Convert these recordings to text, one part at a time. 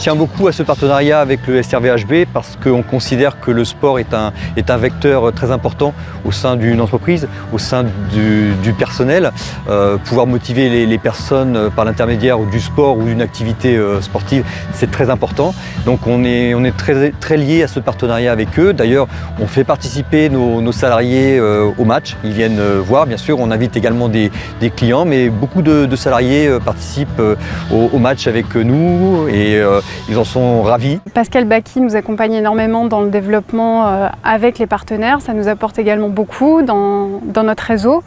tient beaucoup à ce partenariat avec le SRVHB parce qu'on considère que le sport est un vecteur très important au sein d'une entreprise, au sein du personnel. Pouvoir motiver les personnes par l'intermédiaire du sport ou d'une activité sportive, c'est très important. Donc on est très liés à ce partenariat avec eux. D'ailleurs, on fait participer nos salariés au match. Ils viennent voir, bien sûr. On invite également des clients, mais beaucoup de salariés participent au match avec nous et ils en sont ravis. Pascal Bacchi nous accompagne énormément dans le développement avec les partenaires. Ça nous apporte également beaucoup dans notre réseau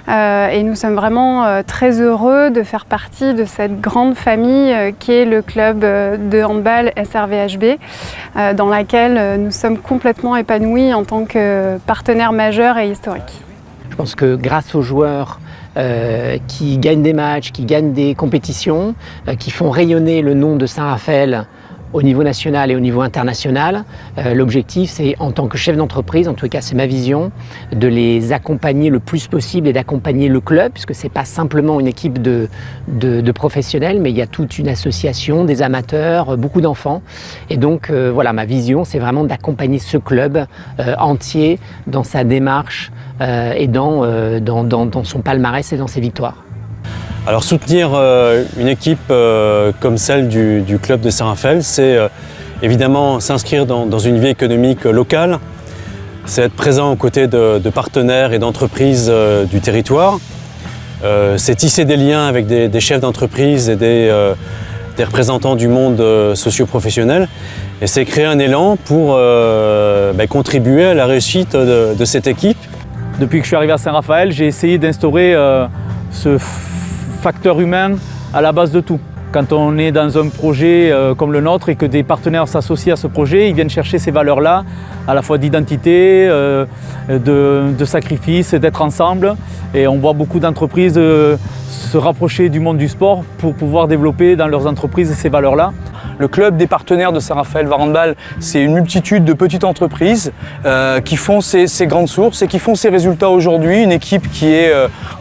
et nous sommes vraiment très heureux de faire partie de cette grande famille qui est le club de handball SRVHB dans laquelle nous sommes complètement épanouis en tant que partenaire majeur et historique. Je pense que grâce aux joueurs qui gagnent des matchs, qui gagnent des compétitions, qui font rayonner le nom de Saint-Raphaël au niveau national et au niveau international, l'objectif c'est en tant que chef d'entreprise, en tout cas c'est ma vision, de les accompagner le plus possible et d'accompagner le club, puisque c'est pas simplement une équipe de professionnels, mais il y a toute une association, des amateurs, beaucoup d'enfants. Et donc voilà, ma vision c'est vraiment d'accompagner ce club entier dans sa démarche et dans son palmarès et dans ses victoires. Alors soutenir une équipe comme celle du club de Saint-Raphaël, c'est évidemment s'inscrire dans une vie économique locale, c'est être présent aux côtés de partenaires et d'entreprises du territoire, c'est tisser des liens avec des chefs d'entreprise et des représentants du monde socio-professionnel, et c'est créer un élan pour contribuer à la réussite de cette équipe. Depuis que je suis arrivé à Saint-Raphaël, j'ai essayé d'instaurer ce facteur humain à la base de tout. Quand on est dans un projet comme le nôtre et que des partenaires s'associent à ce projet, ils viennent chercher ces valeurs-là, à la fois d'identité, de sacrifice, d'être ensemble. Et on voit beaucoup d'entreprises se rapprocher du monde du sport pour pouvoir développer dans leurs entreprises ces valeurs-là. Le club des partenaires de Saint-Raphaël Handball, c'est une multitude de petites entreprises qui font ces grandes sources et qui font ces résultats aujourd'hui. Une équipe qui est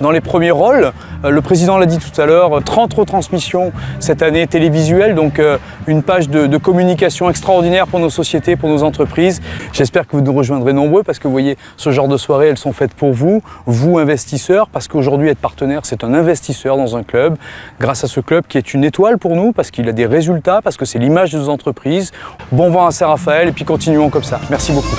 dans les premiers rôles. Le président l'a dit tout à l'heure, 30 retransmissions cette année télévisuelles, donc une page de communication extraordinaire pour nos sociétés, pour nos entreprises. J'espère que vous nous rejoindrez nombreux parce que vous voyez, ce genre de soirées, elles sont faites pour vous, vous investisseurs, parce qu'aujourd'hui être partenaire, c'est un investisseur dans un club, grâce à ce club qui est une étoile pour nous, parce qu'il a des résultats, parce que c'est l'image de nos entreprises. Bon vent à Saint-Raphaël et puis continuons comme ça. Merci beaucoup.